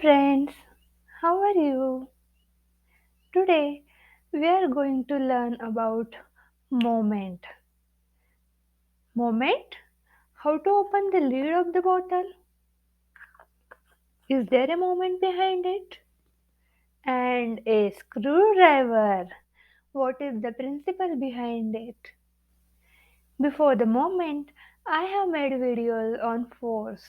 Friends, how are you? Today we are going to learn about moment. Moment? How to open the lid of the bottle? Is there a moment behind it? And a screwdriver. What is the principle behind it? Before the moment, I have made videos on force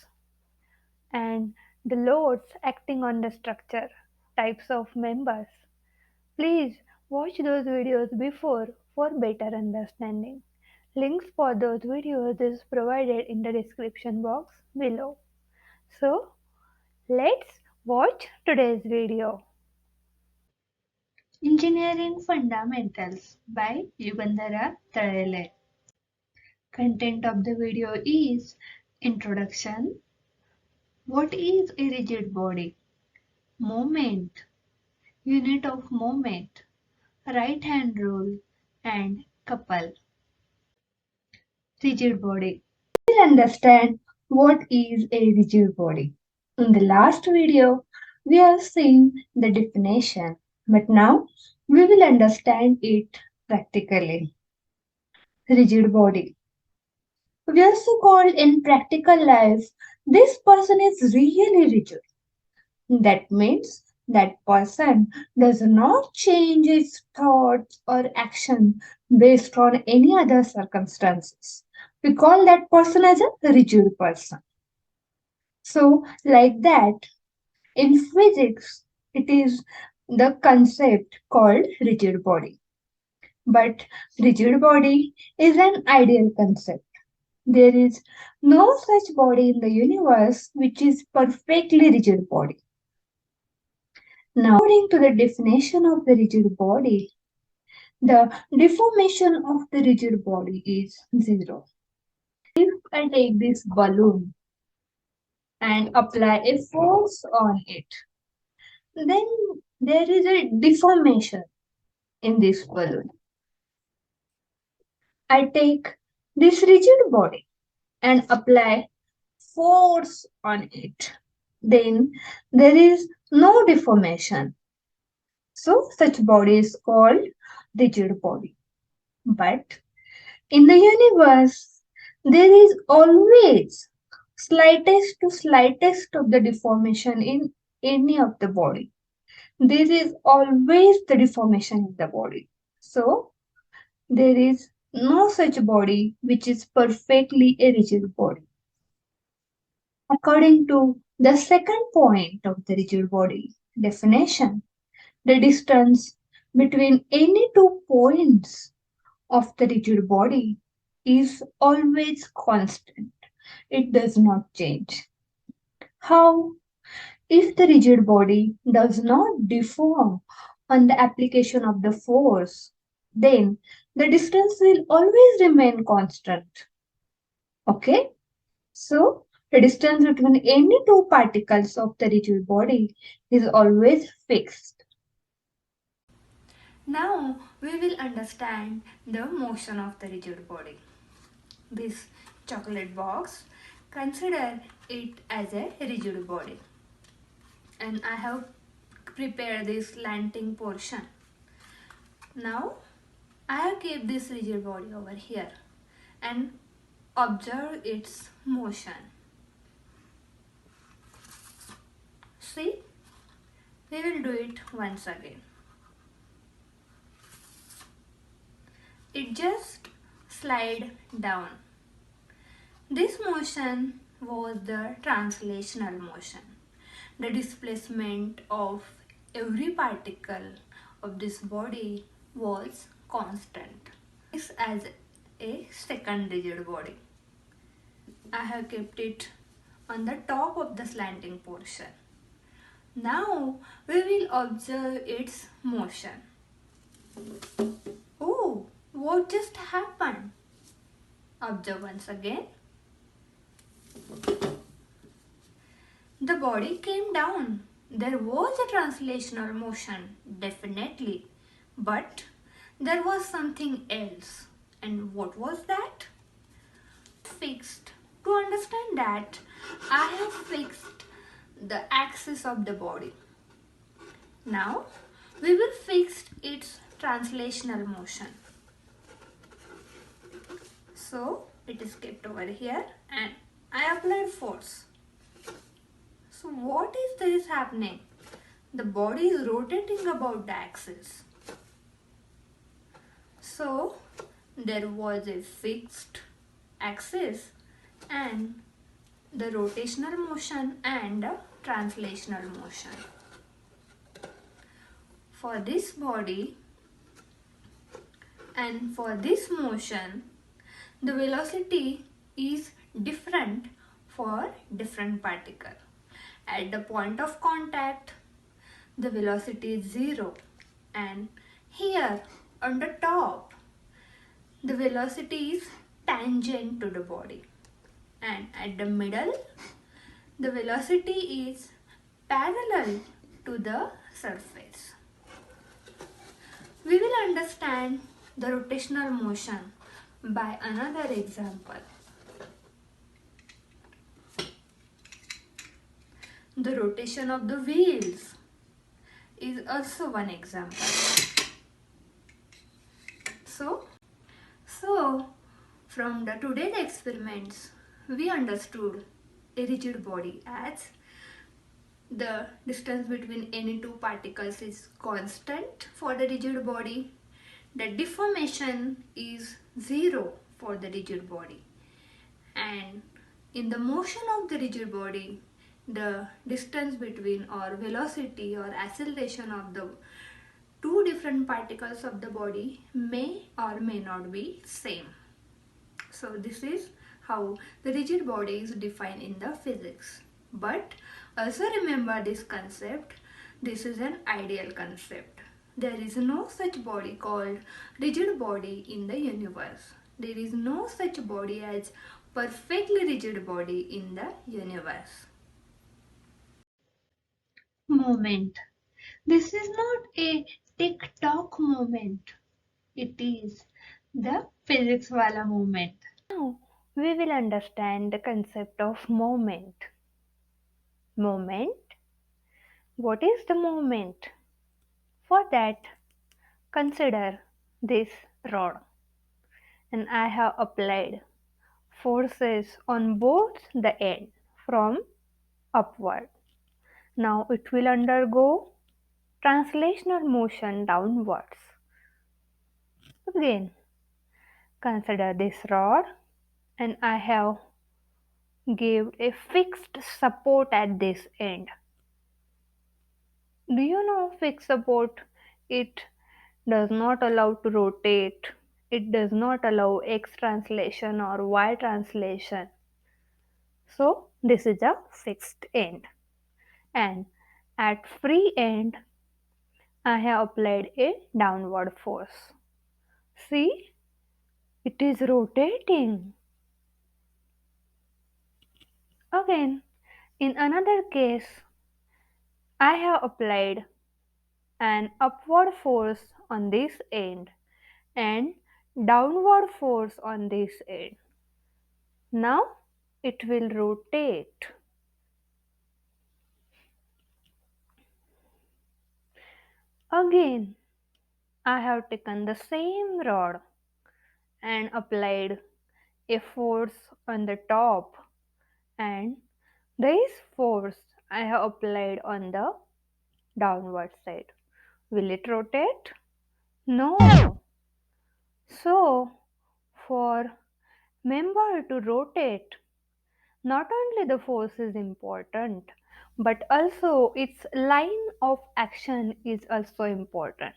and the loads acting on the structure, types of members. Please watch those videos before for better understanding. Links for those videos is provided in the description box below. So, let's watch today's video. Engineering Fundamentals by Yugandhara Tarele. Content of the video is Introduction. What is a rigid body? Moment. Unit of moment. Right hand rule and couple. Rigid body. We'll understand what is a rigid body. In the last video, we have seen the definition, but now we will understand it practically. Rigid body. We also called in practical life, this person is really rigid. That means that person does not change its thoughts or action based on any other circumstances. We call that person as a rigid person. So, like that, in physics, it is the concept called rigid body. But rigid body is an ideal concept. There is no such body in the universe which is perfectly rigid body. Now, according to the definition of the rigid body, the deformation of the rigid body is zero. If I take this balloon and apply a force on it, then there is a deformation in this balloon. I take this rigid body and apply force on it. Then there is no deformation. So such body is called rigid body. But in the universe, there is always slightest of the deformation in any of the body. There is always the deformation in the body. So there is no such body which is perfectly a rigid body. According to the second point of the rigid body definition, the distance between any two points of the rigid body is always constant. It does not change. How? If the rigid body does not deform on the application of the force, then the distance will always remain constant. Okay? So, the distance between any two particles of the rigid body is always fixed. Now we will understand the motion of the rigid body. This chocolate box, consider it as a rigid body. And I have prepared this slanting portion. Now I have kept this rigid body over here and observe its motion. See, we will do it once again. It just slide down. This motion was the translational motion. The displacement of every particle of this body was constant. This as a second rigid body. I have kept it on the top of the slanting portion. Now we will observe its motion. Oh, what just happened? Observe once again. The body came down. There was a translational motion, definitely. But there was something else. And what was that? Fixed. To understand that, I have fixed the axis of the body. Now we will fix its translational motion. So it is kept over here and I applied force. So what is this happening? The body is rotating about the axis. So there was a fixed axis and the rotational motion and the translational motion. For this body and for this motion, the velocity is different for different particle. At the point of contact, the velocity is 0, and here on the top, the velocity is tangent to the body, and at the middle, the velocity is parallel to the surface. We will understand the rotational motion by another example. The rotation of the wheels is also one example. So from the today's experiments, we understood a rigid body as the distance between any two particles is constant for the rigid body. The deformation is 0 for the rigid body. And in the motion of the rigid body, the distance between or velocity or acceleration of the two different particles of the body may or may not be same. So this is how the rigid body is defined in the physics. But also remember this concept, this is an ideal concept. There is no such body called rigid body in the universe. There is no such body as perfectly rigid body in the universe. Moment. This is not a tick-tock moment. It is the physics wala moment. Now we will understand the concept of moment. Moment. What is the moment? For that, consider this rod, and I have applied forces on both the end from upward. Now it will undergo translational motion downwards. Again, consider this rod, and I have gave a fixed support at this end. Do you know fixed support? It does not allow to rotate. It does not allow X translation or Y translation. So this is a fixed end. And at free end, I have applied a downward force. See, it is rotating. Again, in another case, I have applied an upward force on this end and downward force on this end. Now it will rotate. Again, I have taken the same rod and applied a force on the top, and this force I have applied on the downward side. Will it rotate? No. So, for member to rotate, not only the force is important, but also its line of action is also important.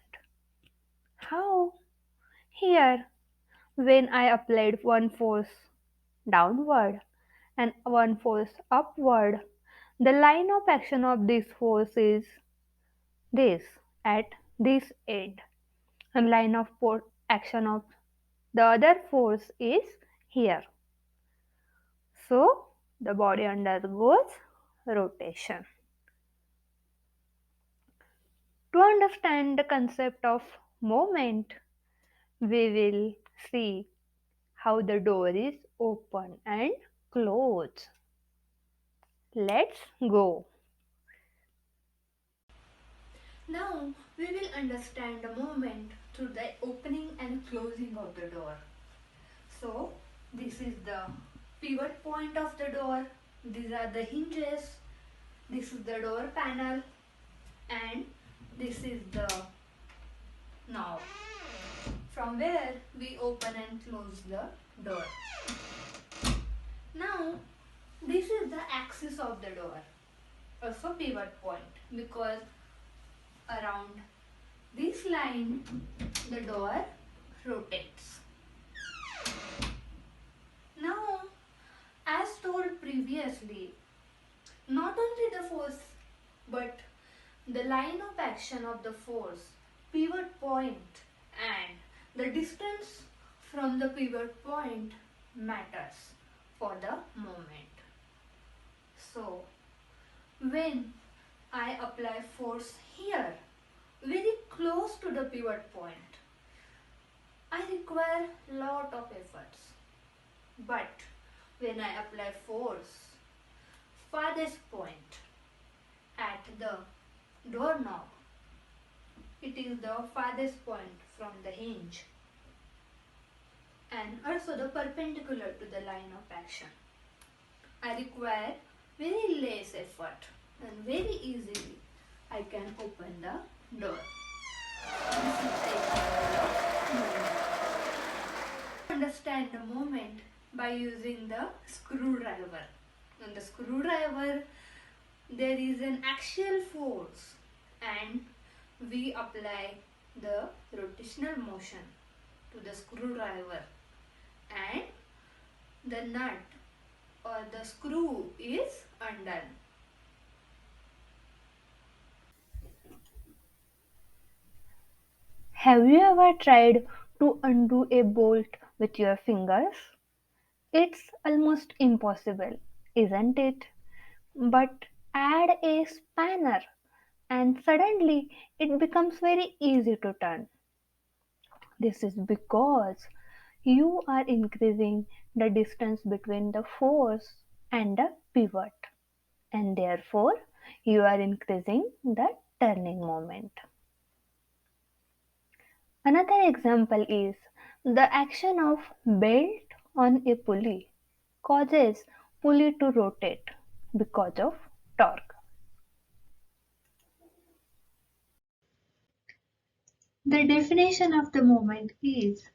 How? Here, when I applied one force downward and one force upward, the line of action of this force is this at this end, and line of action of the other force is here. So the body undergoes rotation. To understand the concept of moment, we will see how the door is open and closed. Let's go. Now we will understand the movement through the opening and closing of the door. So this is the pivot point of the door. These are the hinges. This is the door panel and this is the knob from where we open and close the door. Now this is the axis of the door, also pivot point, because around this line the door rotates. Now, as told previously, not only the force but the line of action of the force, pivot point and the distance from the pivot point matters for the moment. So, when I apply force here, very close to the pivot point, I require lot of efforts. But when I apply force farthest point at the doorknob, it is the farthest point from the hinge and also the perpendicular to the line of action, I require very less effort and very easily I can open the door. This is the example of movement. Understand the movement by using the screwdriver. On the screwdriver there is an axial force and we apply the rotational motion to the screwdriver and the nut or the screw is undone. Have you ever tried to undo a bolt with your fingers? It's almost impossible, isn't it? But add a spanner and suddenly it becomes very easy to turn. This is because you are increasing the distance between the force and the pivot, and therefore you are increasing the turning moment. Another example is the action of belt on a pulley causes pulley to rotate because of torque. The definition of the moment is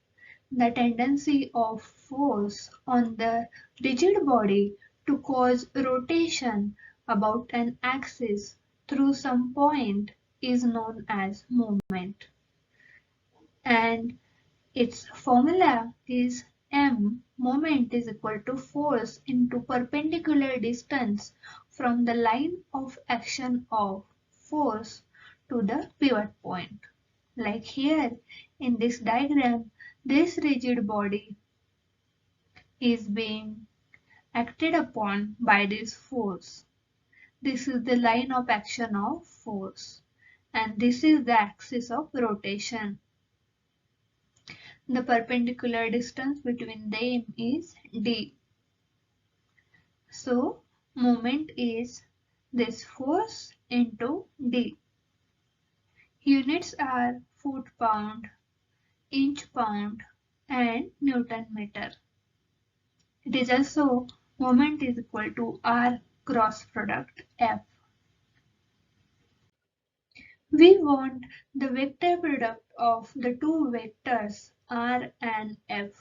the tendency of force on the rigid body to cause rotation about an axis through some point is known as moment. And its formula is m moment is equal to force into perpendicular distance from the line of action of force to the pivot point. Like here in this diagram, this rigid body is being acted upon by this force. This is the line of action of force and this is the axis of rotation. The perpendicular distance between them is d. So moment is this force into d. Units are foot-pound, inch-pound and Newton-meter. It is also moment is equal to R cross product F. We want the vector product of the two vectors R and F,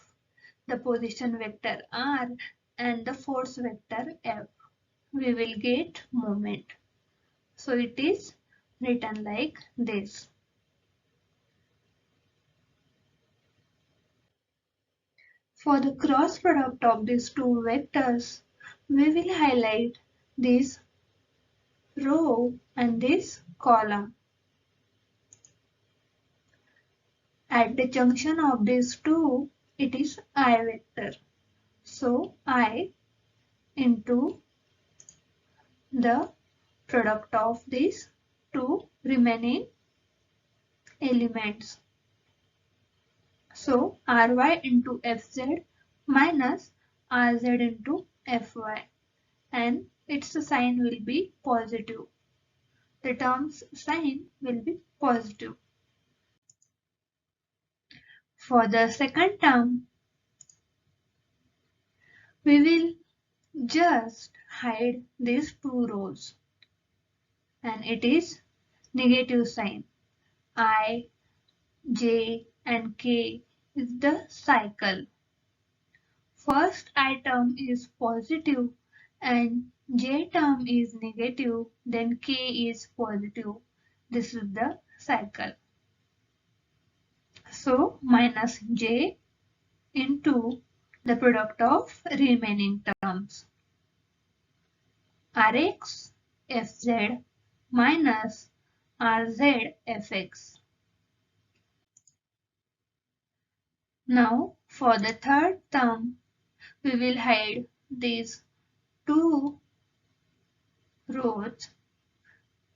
the position vector R and the force vector F. We will get moment. So it is written like this. For the cross product of these two vectors, we will highlight this row and this column. At the junction of these two, it is I vector. So I into the product of these two remaining elements. So Ry into Fz minus Rz into Fy and its sign will be positive. the term's sign will be positive. For the second term, we will just hide these two rows, and it is negative sign. I, J and K is the cycle. First I term is positive and J term is negative, then K is positive. This is the cycle. So minus J into the product of remaining terms. Rx Fz minus Rz Fx. Now for the third term, we will hide these two rows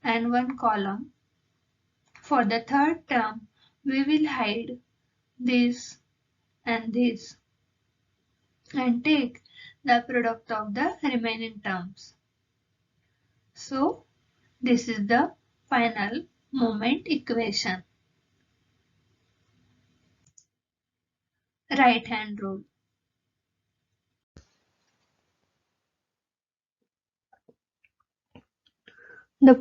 and one column. For the third term, we will hide this and this and take the product of the remaining terms. So this is the final moment equation. Right hand rule. The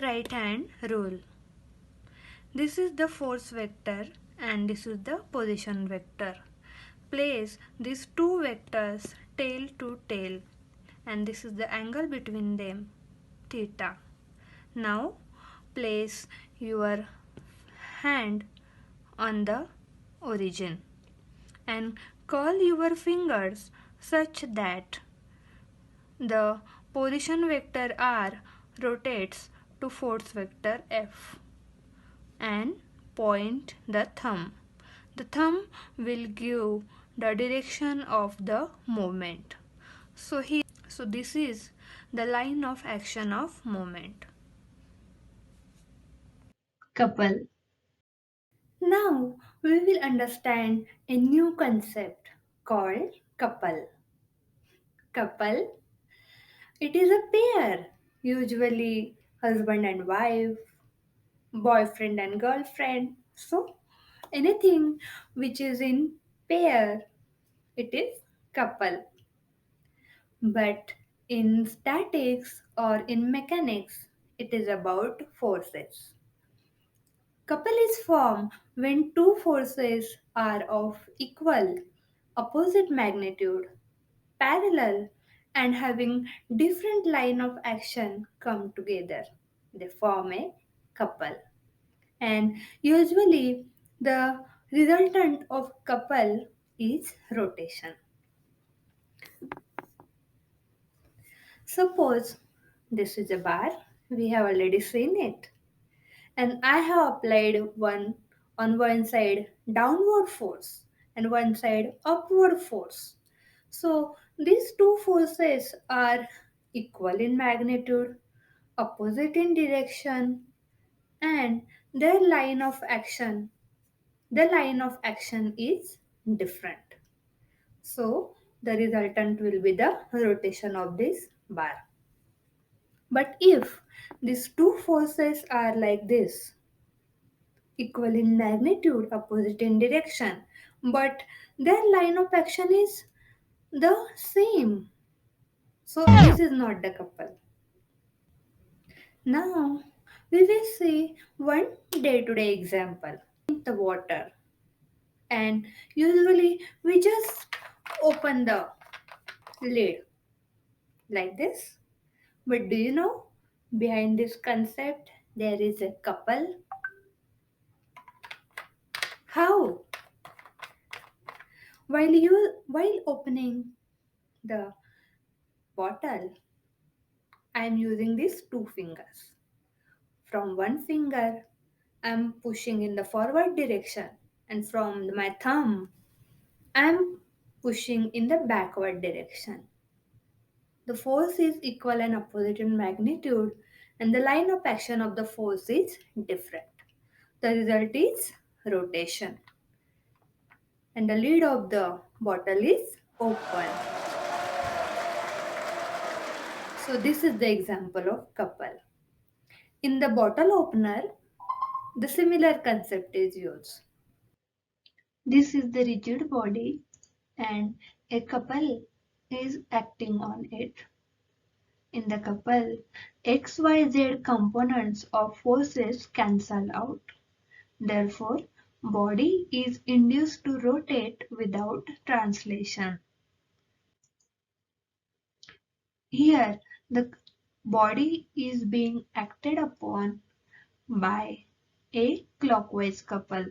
right hand rule. This is the force vector and this is the position vector. Place these two vectors tail to tail and this is the angle between them, theta. Now place your hand on the origin and curl your fingers such that the position vector R rotates to force vector F and point the thumb. The thumb will give the direction of the movement. So this is the line of action of movement. Couple. Now we will understand a new concept called couple. Couple, it is a pair, usually husband and wife, boyfriend and girlfriend. So anything which is in pair, it is couple. But in statics or in mechanics, it is about forces. Couple is formed when two forces are of equal, opposite magnitude, parallel, and having different line of action come together. They form a couple. And usually the resultant of couple is rotation. Suppose this is a bar, we have already seen it, and I have applied one on one side downward force and one side upward force. So these two forces are equal in magnitude, opposite in direction, and their line of action is different. So the resultant will be the rotation of this bar. But if these two forces are like this, equal in magnitude, opposite in direction, but their line of action is the same. So this is not the couple. Now we will see one day-to-day example. The water, and usually we just open the lid like this. But do you know behind this concept there is a couple? How? While opening the bottle, I am using these two fingers. From one finger, I am pushing in the forward direction, and from my thumb, I am pushing in the backward direction. The force is equal and opposite in magnitude, and the line of action of the force is different. The result is rotation, and the lid of the bottle is open. So, this is the example of couple. In the bottle opener, the similar concept is used. This is the rigid body and a couple is acting on it. In the couple, XYZ components of forces cancel out. Therefore, body is induced to rotate without translation. Here, the body is being acted upon by a clockwise couple.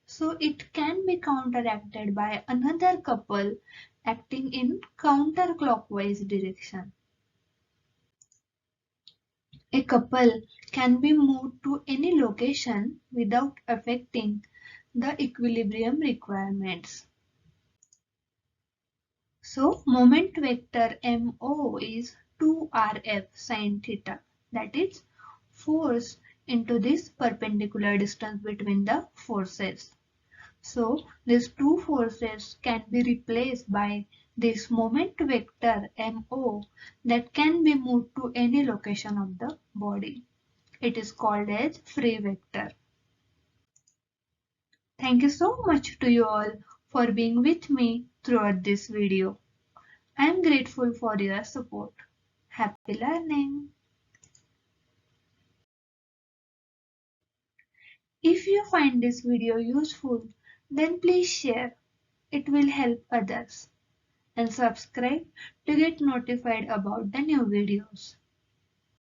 So it can be counteracted by another couple acting in counterclockwise direction. A couple can be moved to any location without affecting the equilibrium requirements. So moment vector MO is 2RF sin theta, that is force into this perpendicular distance between the forces. So these two forces can be replaced by this moment vector MO that can be moved to any location of the body. It is called as free vector. Thank you so much to you all for being with me throughout this video. I am grateful for your support. Happy learning! If you find this video useful, then please share. It will help others. And subscribe to get notified about the new videos.